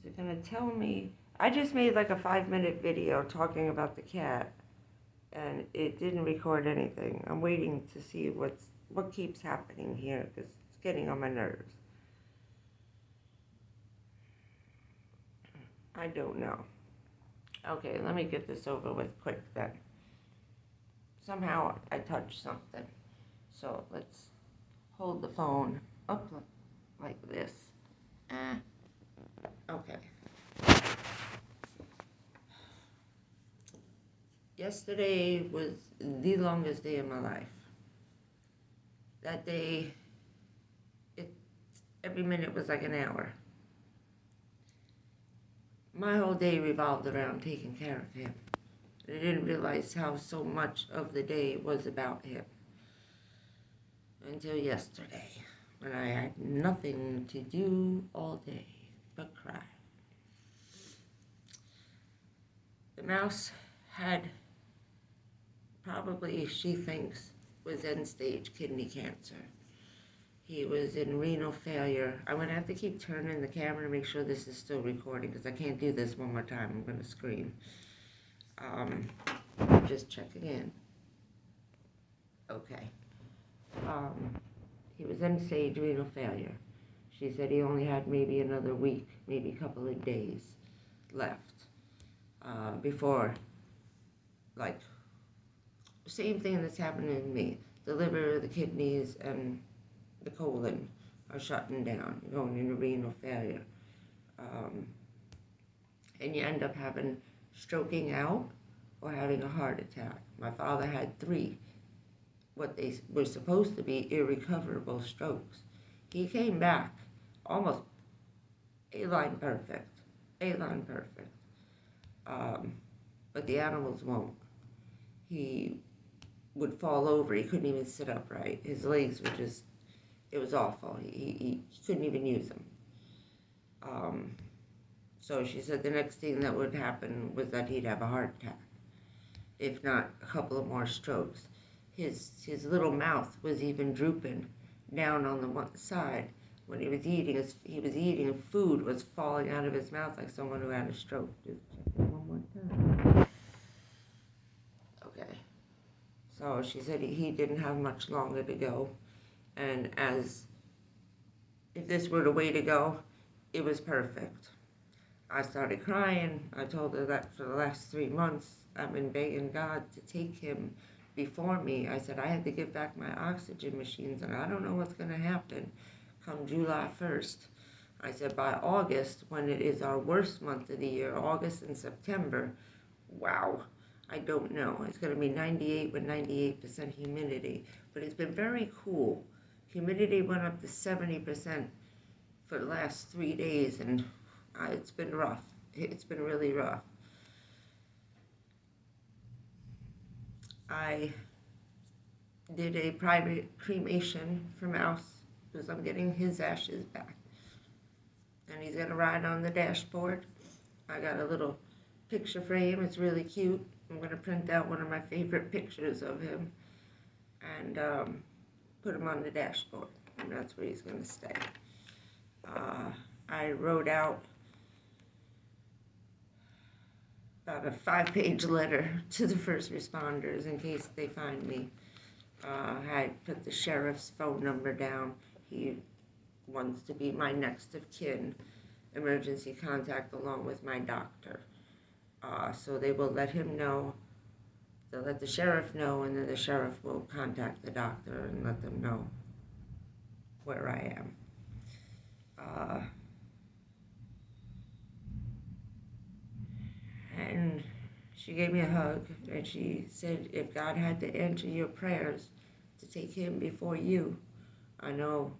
Is it gonna tell me? I just made like a 5-minute video talking about the cat, and it didn't record anything. I'm waiting to see what keeps happening here because it's getting on my nerves. I don't know. Okay, let me get this over with quick then. Somehow I touched something. So let's hold the phone up like this. Okay. Yesterday was the longest day of my life. That day, every minute was like an hour. My whole day revolved around taking care of him. I didn't realize how so much of the day was about him until yesterday, when I had nothing to do all day but cry. The mouse had probably, she thinks, was end-stage kidney cancer. He was in renal failure. I'm going to have to keep turning the camera to make sure this is still recording because I can't do this one more time. I'm going to scream. Just checking in. Okay. He was end-stage renal failure. She said he only had maybe another week, maybe a couple of days left before, like, same thing that's happening to me. The liver, the kidneys, and the colon are shutting down, going into renal failure. And you end up having stroking out or having a heart attack. My father had 3, what they were supposed to be irrecoverable strokes. He came back almost A-line perfect. A-line perfect. But the animals won't. He would fall over. He couldn't even sit upright. His legs were just, it was awful. He couldn't even use them. So she said the next thing that would happen was that he'd have a heart attack, if not a couple of more strokes. His little mouth was even drooping down on the one side. When he was eating, and food was falling out of his mouth like someone who had a stroke. Just check it one more time. Okay. So she said he didn't have much longer to go. And as if this were the way to go, it was perfect. I started crying. I told her that for the last 3 months, I've been begging God to take him before me. I said I had to give back my oxygen machines, and I don't know what's going to happen come July 1st. I said by August, when it is our worst month of the year, August and September, wow, I don't know. It's going to be 98 with 98% humidity, but it's been very cool. Humidity went up to 70% for the last 3 days, and it's been rough. It's been really rough. I did a private cremation for Mouse because I'm getting his ashes back. And he's going to ride on the dashboard. I got a little picture frame. It's really cute. I'm going to print out one of my favorite pictures of him and put him on the dashboard. And that's where he's going to stay. I wrote out about a 5-page letter to the first responders in case they find me. I put the sheriff's phone number down. He wants to be my next of kin, emergency contact along with my doctor. So they will let him know. They'll let the sheriff know, and then the sheriff will contact the doctor and let them know where I am. And she gave me a hug, and she said, if God had to answer your prayers to take him before you, I know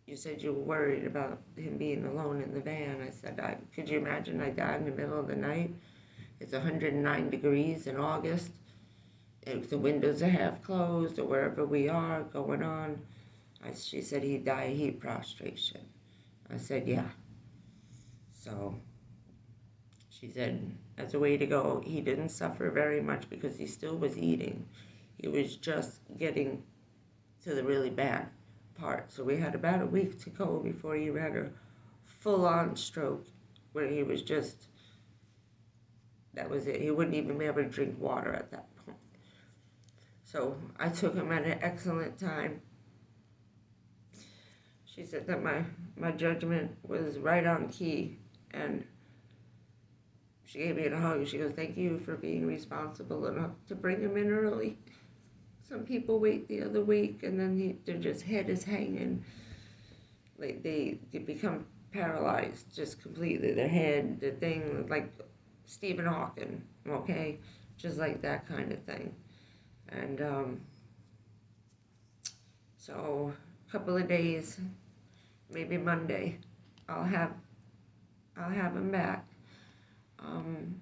you said you were worried about him being alone in the van. I said, could you imagine I died in the middle of the night? It's 109 degrees in August. If the windows are half closed or wherever we are going on. She said he'd die of heat prostration. I said, yeah. So she said, as a way to go, he didn't suffer very much because he still was eating. He was just getting to the really bad part. So we had about a week to go before he had a full-on stroke where he was just, that was it. He wouldn't even be able to drink water at that point. So I took him at an excellent time. She said that my judgment was right on key, and she gave me a hug. She goes, "Thank you for being responsible enough to bring him in early. Some people wait the other week, and then their just head is hanging. Like they become paralyzed just completely. Their head, the thing, like Stephen Hawking, okay? Just like that kind of thing." And so a couple of days, maybe Monday, I'll have him back. And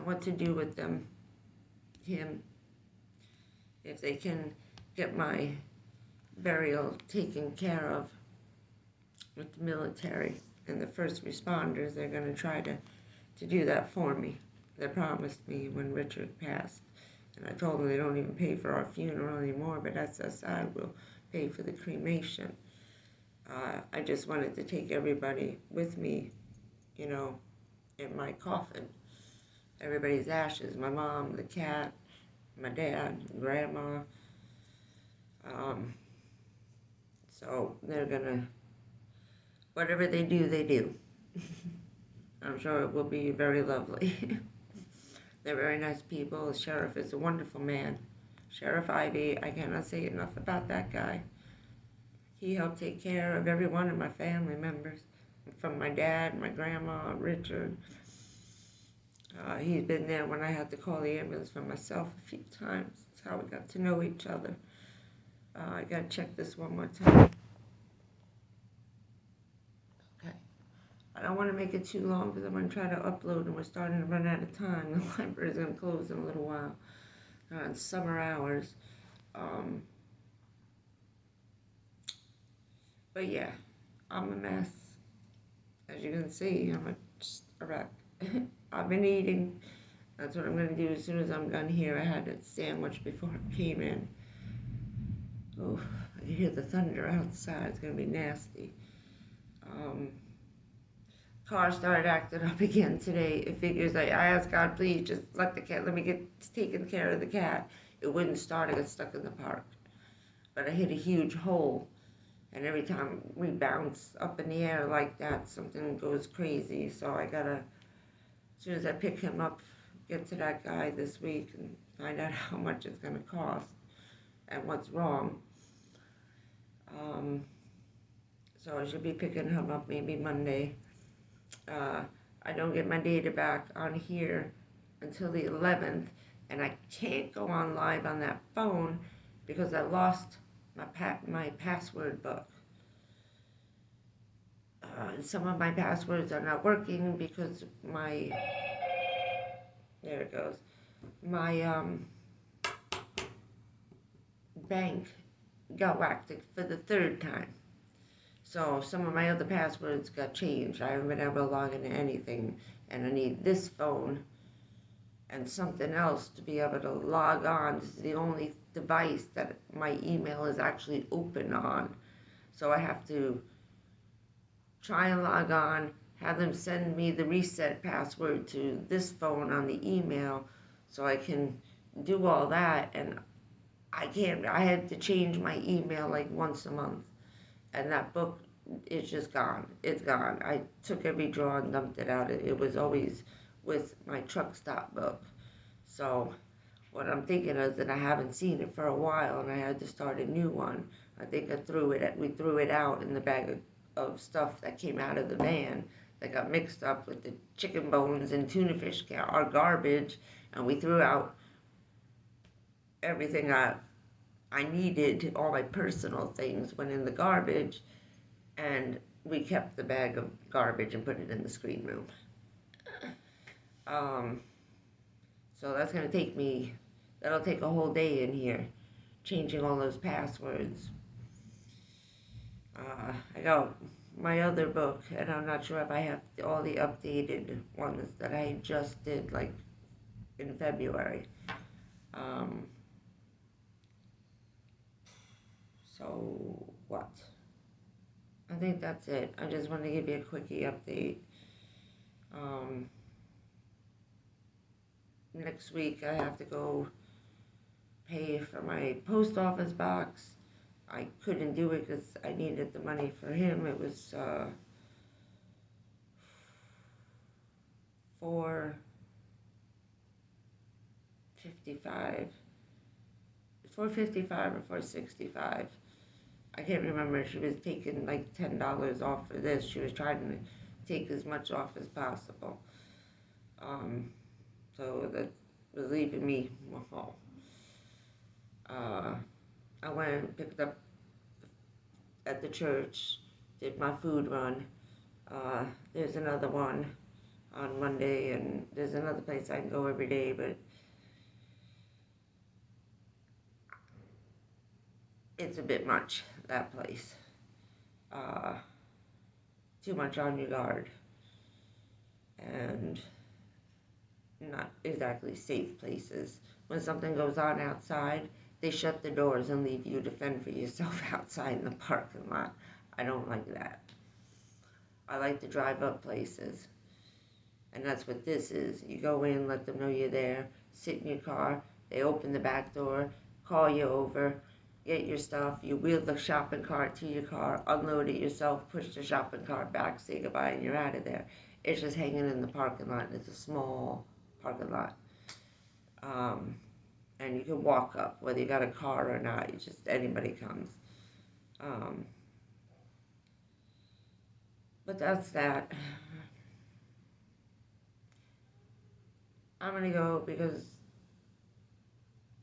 what to do with him, if they can get my burial taken care of with the military and the first responders. They're going to try to do that for me. They promised me when Richard passed. And I told them they don't even pay for our funeral anymore, but SSI will pay for the cremation. I just wanted to take everybody with me, you know, in my coffin. Everybody's ashes, my mom, the cat, my dad, grandma. So they're gonna, whatever they do, they do. I'm sure it will be very lovely. They're very nice people. The sheriff is a wonderful man. Sheriff Ivy, I cannot say enough about that guy. He helped take care of every one of my family members, from my dad, my grandma, Richard. He's been there when I had to call the ambulance for myself a few times. That's how we got to know each other. I gotta check this one more time. Okay. I don't want to make it too long because I'm going to try to upload and we're starting to run out of time. The library is going to close in a little while. On summer hours. But yeah, I'm a mess. As you can see, I'm just a wreck. I've been eating. That's what I'm going to do as soon as I'm done here. I had a sandwich before I came in. Oh, I can hear the thunder outside. It's going to be nasty. Car started acting up again today. It figures I asked God, please just let me get taken care of the cat. It wouldn't start. I got stuck in the park. But I hit a huge hole. And every time we bounce up in the air like that, something goes crazy. So I gotta, as soon as I pick him up, get to that guy this week and find out how much it's gonna cost and what's wrong. So I should be picking him up maybe Monday. I don't get my data back on here until the 11th, and I can't go on live on that phone because I lost my password book. Some of my passwords are not working because there it goes, my bank got whacked for the third time. So some of my other passwords got changed. I haven't been able to log into anything, and I need this phone and something else to be able to log on. This is the only device that my email is actually open on. So I have to try and log on, have them send me the reset password to this phone on the email so I can do all that, and I can't. I had to change my email like once a month. And that book is just gone. It's gone. I took every drawer and dumped it out. It was always with my truck stop book. So what I'm thinking is that I haven't seen it for a while and I had to start a new one. I think we threw it out in the bag of stuff that came out of the van that got mixed up with the chicken bones and tuna fish, our garbage, and we threw out everything I needed. All my personal things went in the garbage, and we kept the bag of garbage and put it in the screen room. So that's going to that'll take a whole day in here, changing all those passwords. I got my other book, and I'm not sure if I have all the updated ones that I just did, like, in February. So what? I think that's it. I just wanted to give you a quickie update. Um, Next week I have to go pay for my post office box. I couldn't do it because I needed the money for him. It was 455, 455 or 465. I can't remember. She was taking like $10 off for this. She was trying to take as much off as possible. Um, so that was leaving me well. Uh, I went and picked up at the church, did my food run. There's another one on Monday, and there's another place I can go every day, but it's a bit much, that place. Uh, Too much on your guard, and not exactly safe places. When something goes on outside, they shut the doors and leave you to fend for yourself outside in the parking lot. I don't like that. I like to drive up places. And that's what this is. You go in, let them know you're there, sit in your car, they open the back door, call you over, get your stuff, you wheel the shopping cart to your car, unload it yourself, push the shopping cart back, say goodbye, and you're out of there. It's just hanging in the parking lot. It's a small parking lot. And you can walk up, whether you got a car or not. You just, anybody comes. Um, but that's that. I'm gonna go because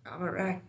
I'm a wreck.